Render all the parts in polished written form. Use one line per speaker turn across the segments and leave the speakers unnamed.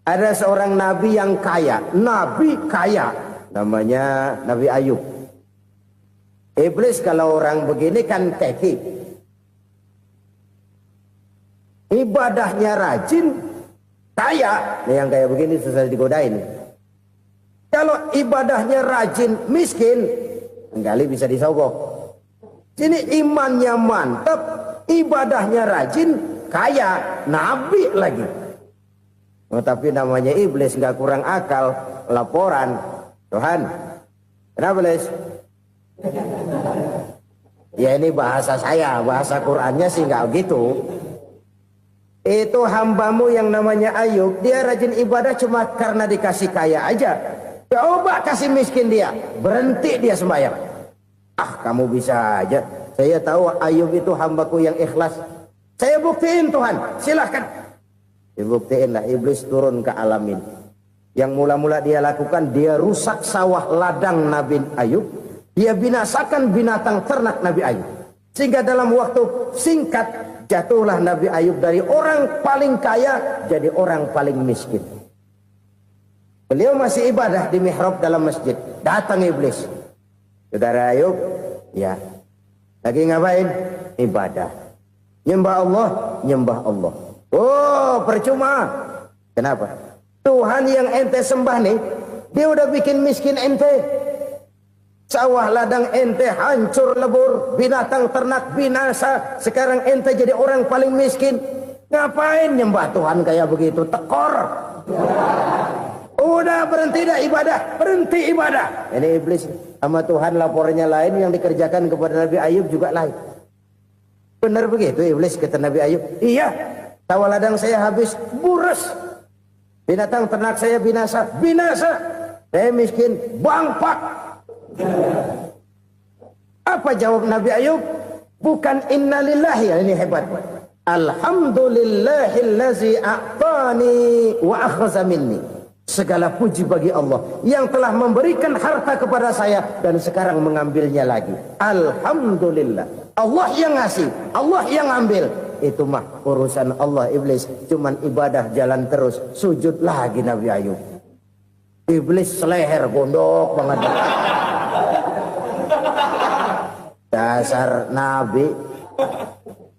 Ada seorang nabi yang kaya, nabi kaya, namanya Nabi Ayub. Iblis kalau orang begini kan keki, ibadahnya rajin, kaya. Nih yang kayak begini susah digodain. Kalau ibadahnya rajin, miskin, kali bisa disogok. Sini imannya mantap, ibadahnya rajin, kaya, nabi lagi. Oh, tapi namanya iblis nggak kurang akal. Laporan, Tuhan, kenapa Les? Ya ini bahasa saya, bahasa Qurannya sih nggak gitu. Itu hambamu yang namanya Ayub, dia rajin ibadah cuma karena dikasih kaya aja. Coba kasih miskin dia, berhenti dia sembahyang. Ah, kamu bisa aja. Saya tahu Ayub itu hambaku yang ikhlas. Saya buktiin Tuhan, silahkan. Dibuktiin lah, iblis turun ke alam ini. Yang mula-mula dia lakukan, dia rusak sawah ladang Nabi Ayub. Dia binasakan binatang ternak Nabi Ayub. Sehingga dalam waktu singkat, jatuhlah Nabi Ayub dari orang paling kaya, jadi orang paling miskin. Beliau masih ibadah di mihrab dalam masjid. Datang iblis. Saudara Ayub, ya, lagi ngapain? Ibadah. Nyembah Allah, nyembah Allah. Oh, percuma. Kenapa? Tuhan yang ente sembah nih, dia udah bikin miskin ente. Sawah ladang ente hancur lebur, binatang ternak binasa. Sekarang ente jadi orang paling miskin. Ngapain nyembah Tuhan kayak begitu? Tekor. Udah berhenti dah ibadah, berhenti ibadah. Ini iblis sama Tuhan laporannya lain, yang dikerjakan kepada Nabi Ayub juga lain. Benar begitu iblis kata Nabi Ayub? Iya, sawah ladang saya habis, buras. Binatang ternak saya binasa, binasa. Saya miskin, bangpak. Apa jawab Nabi Ayub? Bukan innalillahi, ya, ini hebat. Alhamdulillahillazi a'tani wa akhza minni. Segala puji bagi Allah yang telah memberikan harta kepada saya dan sekarang mengambilnya lagi. Alhamdulillah. Allah yang ngasih, Allah yang ambil. Itu mah urusan Allah. Iblis cuman ibadah jalan terus, sujud lagi Nabi Ayub. Iblis seleher gondok banget. Dasar Nabi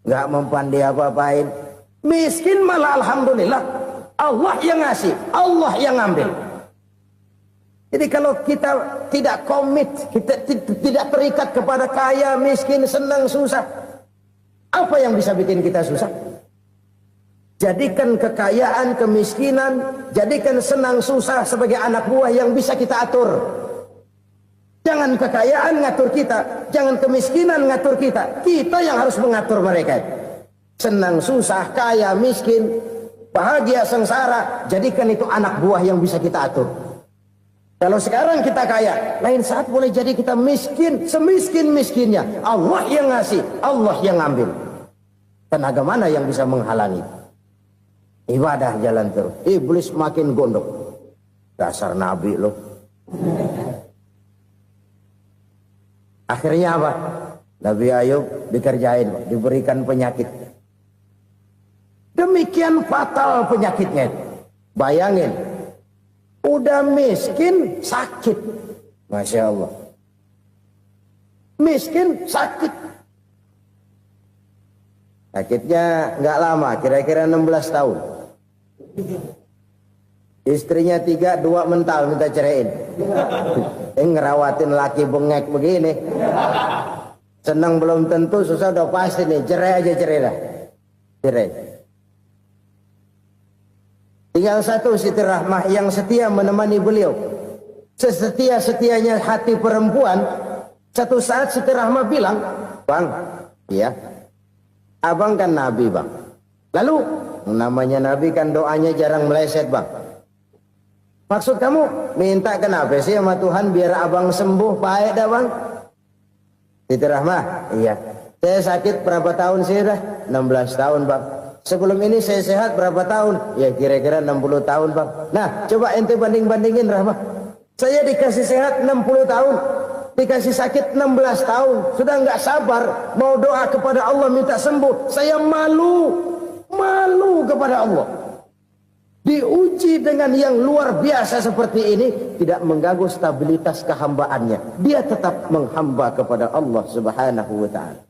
nggak mempan dia apa-apain. Miskin malah alhamdulillah. Allah yang ngasih, Allah yang ngambil. Jadi kalau kita tidak komit, kita tidak terikat kepada kaya, miskin, senang, susah, apa yang bisa bikin kita susah? Jadikan kekayaan, kemiskinan, jadikan senang, susah sebagai anak buah yang bisa kita atur. Jangan kekayaan ngatur kita, jangan kemiskinan ngatur kita. Kita yang harus mengatur mereka. Senang, susah, kaya, miskin, bahagia, sengsara, jadikan itu anak buah yang bisa kita atur. Kalau sekarang kita kaya, lain saat boleh jadi kita miskin, semiskin-miskinnya. Allah yang ngasih, Allah yang ngambil. Tenaga mana yang bisa menghalangi? Ibadah jalan terus. Iblis makin gondok. Dasar Nabi loh. Akhirnya apa? Nabi Ayub dikerjain, diberikan penyakit. Demikian fatal penyakitnya. Bayangin, udah miskin sakit. Masya Allah. Miskin sakit. Sakitnya nggak lama, kira-kira 16 tahun. Istrinya 3, 2 mental minta ceraiin. Ngerawatin laki bengek begini. Senang belum tentu, susah udah pasti nih. Cerai aja, cerai dah. Cerai. Tinggal satu Siti Rahmah yang setia menemani beliau. Sesetia-setianya hati perempuan. Satu saat Siti Rahmah bilang, Bang, iya, abang kan Nabi bang. Lalu, namanya Nabi kan doanya jarang meleset bang. Maksud kamu minta kenapa sih sama Tuhan biar abang sembuh baik dah bang? Siti Rahmah, iya. Saya sakit berapa tahun sih dah? 16 tahun bang. Sebelum ini saya sehat berapa tahun? Ya kira-kira 60 tahun bang. Nah coba ente banding-bandingin Rahmah. Saya dikasih sehat 60 tahun. Dikasih sakit 16 tahun. Sudah nggak sabar. Mau doa kepada Allah minta sembuh. Saya malu. Malu kepada Allah. diuji dengan yang luar biasa seperti ini, tidak mengganggu stabilitas kehambaannya. Dia tetap menghamba kepada Allah Subhanahu wa ta'ala.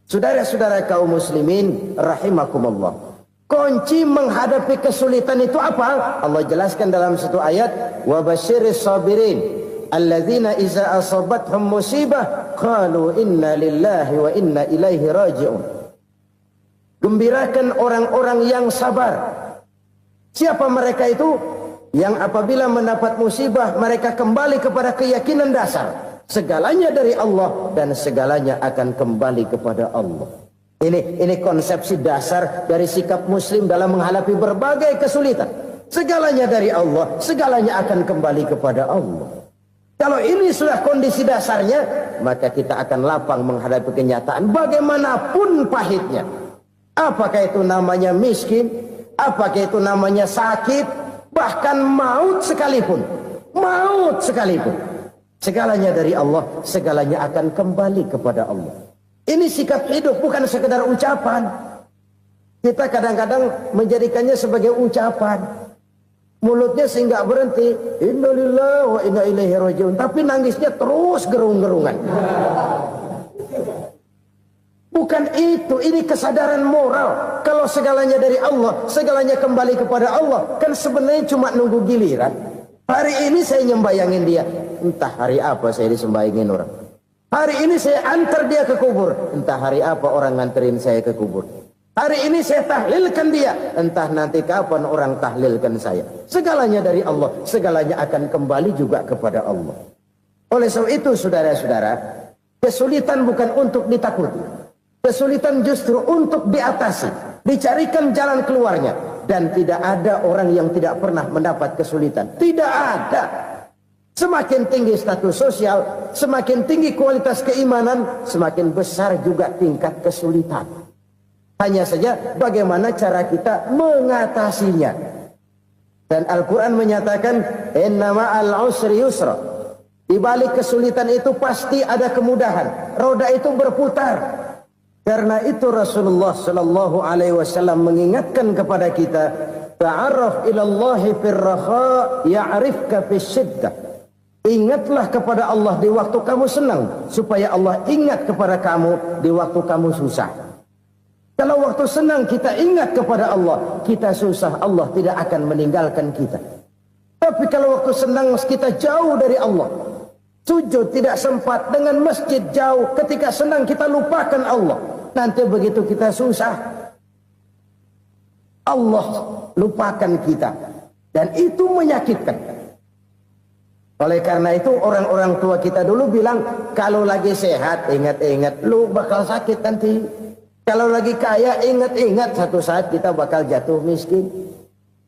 Saudara-saudara kaum muslimin rahimakumullah. Kunci menghadapi kesulitan itu apa? Allah jelaskan dalam satu ayat, wa basyiris sabirin alladzina iza asabathum musibah qalu inna lillahi wa inna ilaihi raji'un. Gembirakan orang-orang yang sabar. Siapa mereka itu? Yang apabila mendapat musibah mereka kembali kepada keyakinan dasar, segalanya dari Allah dan segalanya akan kembali kepada Allah. Ini konsepsi dasar dari sikap muslim dalam menghadapi berbagai kesulitan. Segalanya dari Allah, segalanya akan kembali kepada Allah. Kalau ini sudah kondisi dasarnya, maka kita akan lapang menghadapi kenyataan bagaimanapun pahitnya. Apakah itu namanya miskin, apakah itu namanya sakit, bahkan maut sekalipun. Maut sekalipun. Segalanya dari Allah, segalanya akan kembali kepada Allah. Ini sikap hidup, bukan sekedar ucapan. Kita kadang-kadang menjadikannya sebagai ucapan. Mulutnya sehingga berhenti, innalillahi wa inna ilaihi raji'un, tapi nangisnya terus gerung-gerungan. Bukan itu, ini kesadaran moral. Kalau segalanya dari Allah, segalanya kembali kepada Allah, kan sebenarnya cuma nunggu giliran. Hari ini saya nyembayangin dia, entah hari apa saya disembayangin orang. Hari ini saya antar dia ke kubur, entah hari apa orang nganterin saya ke kubur. Hari ini saya tahlilkan dia, entah nanti kapan orang tahlilkan saya. Segalanya dari Allah, segalanya akan kembali juga kepada Allah. Oleh sebab itu saudara-saudara, kesulitan bukan untuk ditakuti. Kesulitan justru untuk diatasi, dicarikan jalan keluarnya. Dan tidak ada orang yang tidak pernah mendapat kesulitan. Tidak ada. Semakin tinggi status sosial, semakin tinggi kualitas keimanan, semakin besar juga tingkat kesulitan. Hanya saja bagaimana cara kita mengatasinya. Dan Al-Quran menyatakan, inna ma'al usri yusra. Di balik kesulitan itu pasti ada kemudahan. Roda itu berputar. Karena itu Rasulullah sallallahu alaihi wasallam mengingatkan kepada kita, ta'arraf ilallahi firraha ya'rifka fisyiddah. Ingatlah kepada Allah di waktu kamu senang, supaya Allah ingat kepada kamu di waktu kamu susah. Kalau waktu senang kita ingat kepada Allah, kita susah, Allah tidak akan meninggalkan kita. Tapi kalau waktu senang kita jauh dari Allah, sujud tidak sempat, dengan masjid jauh, ketika senang kita lupakan Allah. Nanti begitu kita susah, Allah lupakan kita. Dan itu menyakitkan. Oleh karena itu orang-orang tua kita dulu bilang, kalau lagi sehat ingat-ingat lu bakal sakit nanti. Kalau lagi kaya ingat-ingat satu saat kita bakal jatuh miskin.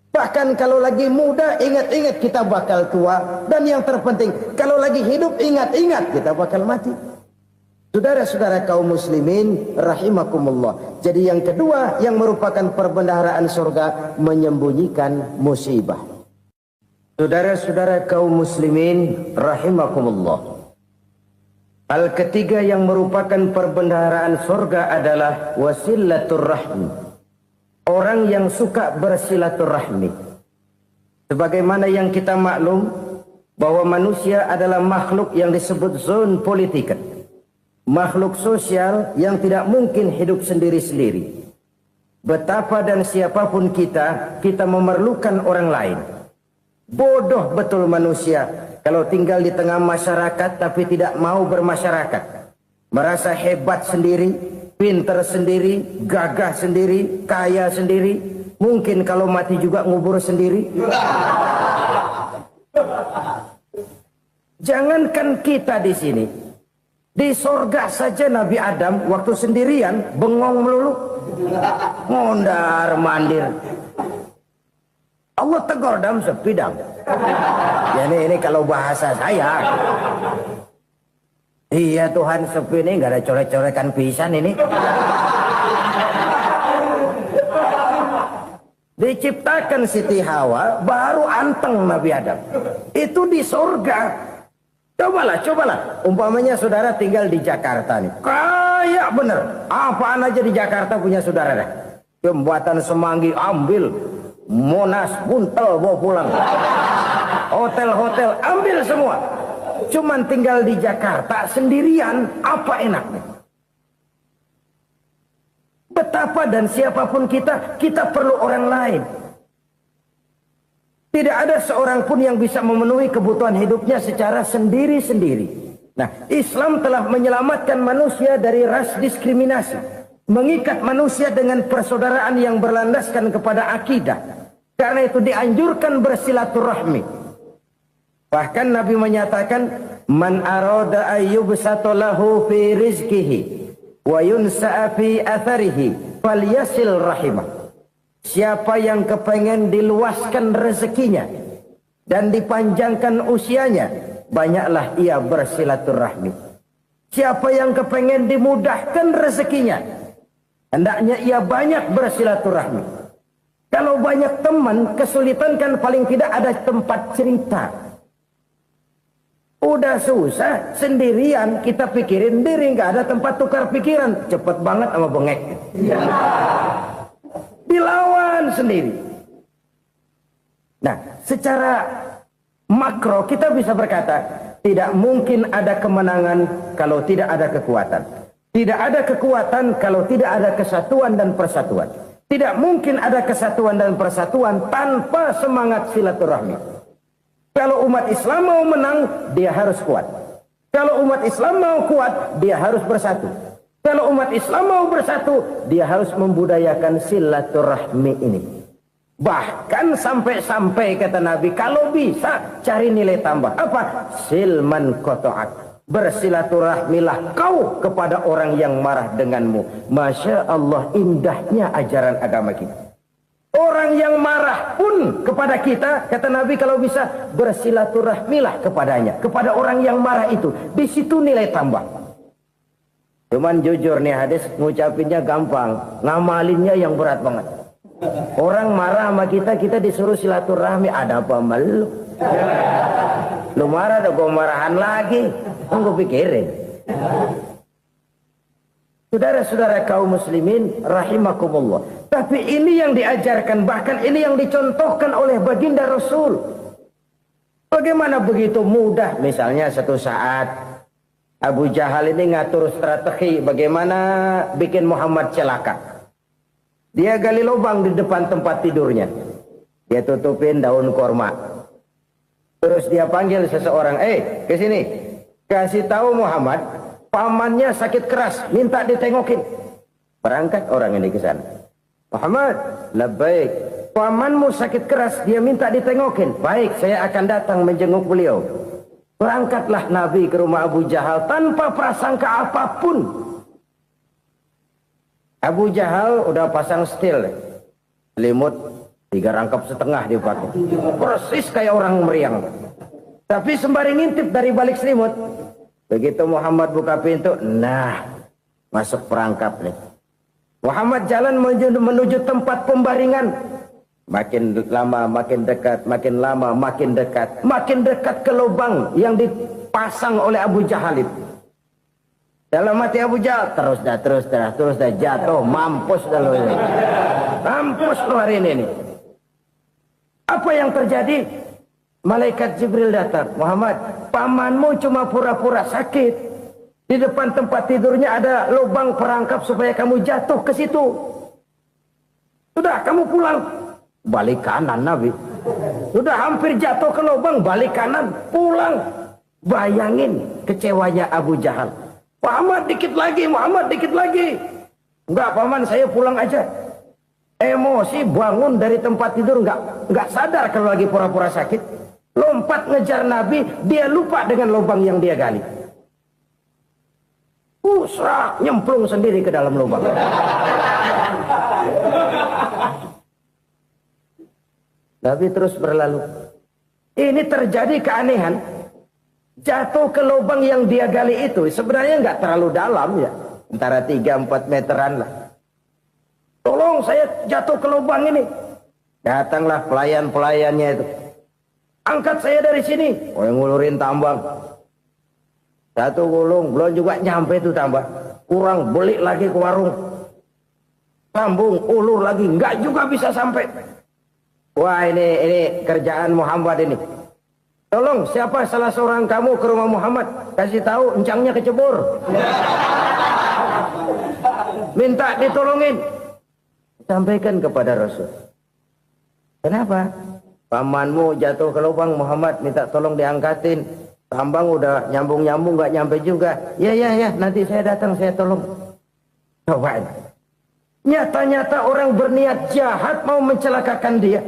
Bahkan kalau lagi muda ingat-ingat kita bakal tua. Dan yang terpenting, kalau lagi hidup ingat-ingat kita bakal mati. Saudara-saudara kaum muslimin rahimakumullah. Jadi yang kedua yang merupakan perbendaharaan surga, menyembunyikan musibah. Saudara-saudara kaum muslimin rahimakumullah. Hal ketiga yang merupakan perbendaharaan surga adalah wasilatur rahmi. Orang yang suka bersilaturahmi. Sebagaimana yang kita maklum bahwa manusia adalah makhluk yang disebut zon politika. Makhluk sosial yang tidak mungkin hidup sendiri-sendiri. Betapa dan siapapun kita memerlukan orang lain. Bodoh betul manusia kalau tinggal di tengah masyarakat tapi tidak mau bermasyarakat. Merasa hebat sendiri, pinter sendiri, gagah sendiri, kaya sendiri. Mungkin kalau mati juga ngubur sendiri. Jangankan kita di sini, di sorga saja Nabi Adam waktu sendirian bengong melulu, ngondar mandir. Allah tegur dam sepi dam. Ya ini kalau bahasa saya. Iya Tuhan sepi ini nggak ada coret-coretan pisan ini. Diciptakan Siti Hawa baru anteng Nabi Adam. Itu di surga. Cobalah. Umpamanya saudara tinggal di Jakarta nih. Kayak bener. Apaan aja di Jakarta punya saudara dah. Jembatan Semanggi ambil. Monas, Buntel bawa pulang. Hotel-hotel ambil semua. Cuman tinggal di Jakarta sendirian, apa enaknya? Betapa dan siapapun kita perlu orang lain. Tidak ada seorang pun yang bisa memenuhi kebutuhan hidupnya secara sendiri-sendiri. Nah, Islam telah menyelamatkan manusia dari ras diskriminasi. Mengikat manusia dengan persaudaraan yang berlandaskan kepada akidah. Karena itu dianjurkan bersilaturahmi. Bahkan Nabi menyatakan, Man arada ayyubsata lahu fi rizkihi wa yunsa'a fi atharihi falyasil rahimah. Siapa yang kepengen diluaskan rezekinya dan dipanjangkan usianya, banyaklah ia bersilaturahmi. Siapa yang kepengen dimudahkan rezekinya, hendaknya ia banyak bersilaturahmi. Kalau banyak teman, kesulitan kan paling tidak ada tempat cerita. Udah susah, sendirian kita pikirin diri, nggak ada tempat tukar pikiran. Cepet banget sama bengek. Dilawan sendiri. Nah, secara makro kita bisa berkata, tidak mungkin ada kemenangan kalau tidak ada kekuatan. Tidak ada kekuatan kalau tidak ada kesatuan dan persatuan. Tidak mungkin ada kesatuan dan persatuan tanpa semangat silaturahmi. Kalau umat Islam mau menang, dia harus kuat. Kalau umat Islam mau kuat, dia harus bersatu. Kalau umat Islam mau bersatu, dia harus membudayakan silaturahmi ini. Bahkan sampai-sampai kata Nabi, kalau bisa cari nilai tambah. Apa? Silman koto'ak. Bersilaturahmilah kau kepada orang yang marah denganmu. Masya Allah, indahnya ajaran agama kita. Orang yang marah pun kepada kita, kata Nabi, kalau bisa bersilaturahmilah kepadanya. Kepada orang yang marah itu. Di situ nilai tambah. Cuman jujur nih hadis, ngucapinnya gampang, ngamalinnya yang berat banget. Orang marah sama kita disuruh silaturahmi, ada apa malu? Lu marah, ada gua marahan lagi. Tunggu pikirin. Saudara-saudara kaum muslimin rahimakumullah. Tapi ini yang diajarkan, bahkan ini yang dicontohkan oleh baginda Rasul. Bagaimana begitu mudah, misalnya satu saat Abu Jahal ini ngatur strategi bagaimana bikin Muhammad celaka. Dia gali lubang di depan tempat tidurnya. Dia tutupin daun korma. Terus dia panggil seseorang, ke sini. Kasih tahu Muhammad, pamannya sakit keras, minta ditengokin. Berangkat orang ini ke sana. Muhammad, labbaik. Pamanmu sakit keras, dia minta ditengokin. Baik, saya akan datang menjenguk beliau. Berangkatlah Nabi ke rumah Abu Jahal tanpa prasangka apapun. Abu Jahal udah pasang setil, selimut 3 rangkap setengah dipakai, persis kayak orang meriang. Tapi sembari ngintip dari balik selimut, begitu Muhammad buka pintu, nah masuk perangkap nih. Muhammad jalan menuju tempat pembaringan. Makin lama makin dekat, makin lama makin dekat. Makin dekat ke lubang yang dipasang oleh Abu Jahal itu. Dalam hati Abu Jahal, terus dah jatuh, mampus dah lo ini. Mampus lo hari ini nih. Apa yang terjadi? Malaikat Jibril datang. Muhammad, pamanmu cuma pura-pura sakit. Di depan tempat tidurnya ada lubang perangkap supaya kamu jatuh ke situ. Sudah, kamu pulang. Balik kanan Nabi. Sudah hampir jatuh ke lubang, balik kanan, pulang. Bayangin kecewanya Abu Jahal. Muhammad dikit lagi, Muhammad dikit lagi. Enggak paman, saya pulang aja. Emosi bangun dari tempat tidur, enggak sadar kalau lagi pura-pura sakit. Lompat ngejar Nabi, dia lupa dengan lubang yang dia gali. Usrak, nyemplung sendiri ke dalam lubang. Nabi terus berlalu. Ini terjadi keanehan. Jatuh ke lubang yang dia gali itu sebenarnya nggak terlalu dalam ya, antara 3-4 meteran lah. Tolong saya jatuh ke lubang ini. Datanglah pelayan-pelayannya itu. Angkat saya dari sini. Oh, yang ngulurin tambang. Satu gulung, belum juga nyampe itu tambang. Kurang, beli lagi ke warung. Sambung, ulur lagi, nggak juga bisa sampai. Wah ini kerjaan Muhammad ini. Tolong siapa salah seorang kamu ke rumah Muhammad, kasih tahu encangnya kecebur. Minta ditolongin. Sampaikan kepada Rasul. Kenapa? Pamanmu jatuh ke lubang, Muhammad minta tolong diangkatin. Tambang udah nyambung-nyambung nggak nyampe juga. Ya nanti saya datang saya tolong. Coba. Nyata-nyata orang berniat jahat mau mencelakakan dia.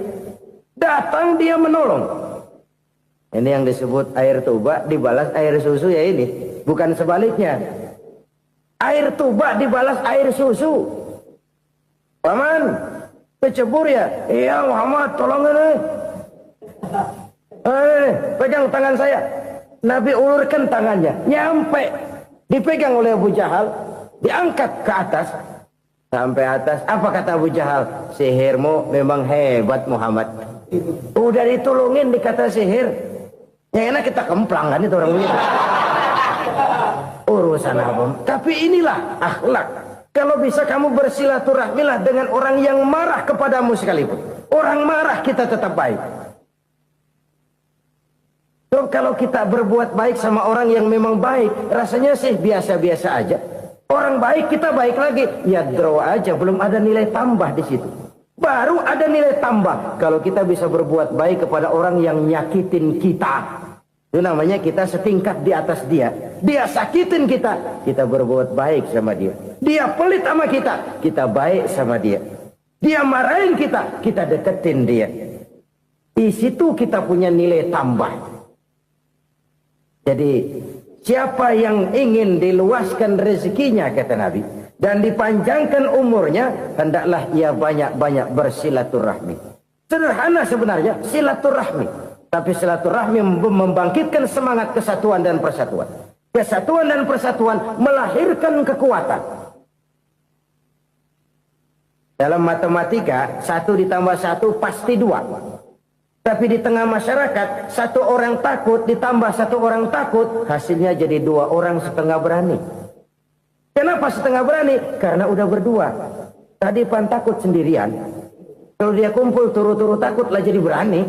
Datang dia menolong. Ini yang disebut air tuba dibalas air susu ya ini. Bukan sebaliknya. Air tuba dibalas air susu. Paman, kecebur ya? Iya Muhammad, tolong ini. Pegang tangan saya. Nabi ulurkan tangannya. Nyampe. Dipegang oleh Abu Jahal. Diangkat ke atas. Sampai atas. Apa kata Abu Jahal? Sihirmu memang hebat Muhammad. Udah ditolongin dikata sihir. Yang enak kita kemplang kan itu orang begitu. Urusan apa? Tapi inilah akhlak. Kalau bisa kamu bersilaturahmilah dengan orang yang marah kepadamu sekalipun. Orang marah kita tetap baik. So, kalau kita berbuat baik sama orang yang memang baik, rasanya sih biasa-biasa aja. Orang baik kita baik lagi, ya draw aja, belum ada nilai tambah di situ. Baru ada nilai tambah kalau kita bisa berbuat baik kepada orang yang nyakitin kita. Itu namanya kita setingkat di atas dia. Dia sakitin kita, kita berbuat baik sama dia. Dia pelit sama kita baik sama dia. Dia marahin kita deketin dia. Di situ kita punya nilai tambah. Jadi siapa yang ingin diluaskan rezekinya kata Nabi dan dipanjangkan umurnya, hendaklah ia banyak-banyak bersilaturahmi. Sederhana sebenarnya silaturahmi. Tapi silaturahmi membangkitkan semangat kesatuan dan persatuan. Kesatuan dan persatuan melahirkan kekuatan. Dalam matematika, 1 ditambah 1 pasti 2. Tapi di tengah masyarakat, 1 orang takut ditambah 1 orang takut, hasilnya jadi 2 orang setengah berani. Kenapa setengah berani? Karena udah berdua. Tadi pan takut sendirian. Kalau dia kumpul turu-turu takutlah jadi berani.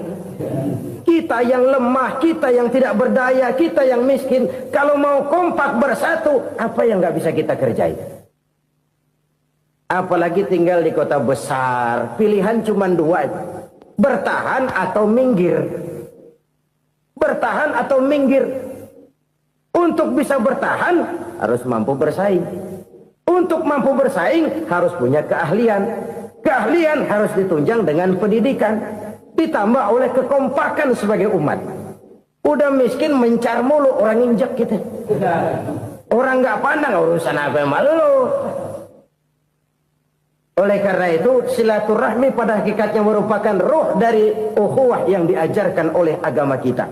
Kita yang lemah, kita yang tidak berdaya, kita yang miskin, kalau mau kompak bersatu, apa yang nggak bisa kita kerjain? Apalagi tinggal di kota besar, pilihan cuma 2, bertahan atau minggir. Bertahan atau minggir. Untuk bisa bertahan, harus mampu bersaing. Untuk mampu bersaing, harus punya keahlian. Keahlian harus ditunjang dengan pendidikan. Ditambah oleh kekompakan sebagai umat. Udah miskin mencar mulu, orang injek kita. Orang nggak pandang urusan apa yang malu. Oleh karena itu silaturahmi pada hakikatnya merupakan roh dari ukhuwah yang diajarkan oleh agama kita.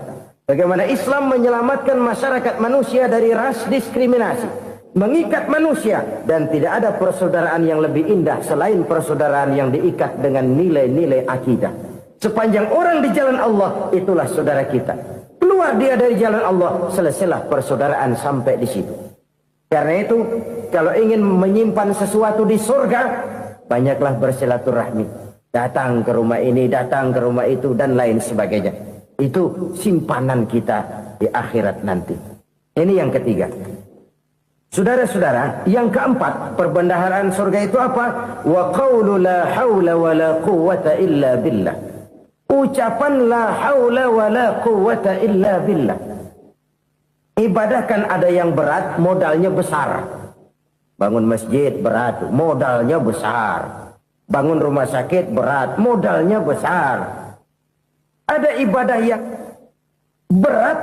Bagaimana Islam menyelamatkan masyarakat manusia dari ras diskriminasi, mengikat manusia, dan tidak ada persaudaraan yang lebih indah selain persaudaraan yang diikat dengan nilai-nilai akidah. Sepanjang orang di jalan Allah, itulah saudara kita. Keluar dia dari jalan Allah, selesailah persaudaraan sampai di situ. Karena itu, kalau ingin menyimpan sesuatu di surga, banyaklah bersilaturahmi. Datang ke rumah ini, datang ke rumah itu, dan lain sebagainya. Itu simpanan kita di akhirat nanti. Ini yang ketiga. Saudara-saudara, yang keempat, perbendaharaan surga itu apa? Wa qawlu la hawla wa la quwwata illa billah. Ucapan la haula wa la quwwata illa billah. Ibadah kan ada yang berat, modalnya besar. Bangun masjid berat, modalnya besar. Bangun rumah sakit berat, modalnya besar. Ada ibadah yang berat,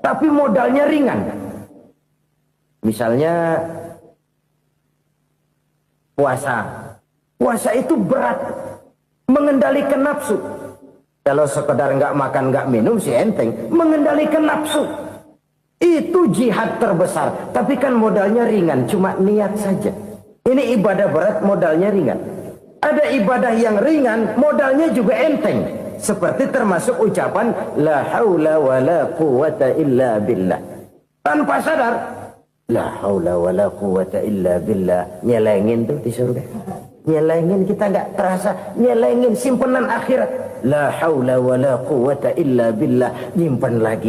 tapi modalnya ringan. Misalnya puasa. Puasa itu berat, mengendalikan nafsu. Kalau sekedar nggak makan nggak minum sih enteng, mengendalikan nafsu itu jihad terbesar. Tapi kan modalnya ringan, cuma niat saja. Ini ibadah berat, modalnya ringan. Ada ibadah yang ringan, modalnya juga enteng. Seperti termasuk ucapan la haula wa la quwwata illa billah. Tanpa sadar, la haula wa la quwwata illa billah, nyelengin tuh di surga. Nyelengin, kita nggak terasa, nyelengin simpenan akhirat. La haula wa la quwata illa billah. Nyimpan lagi.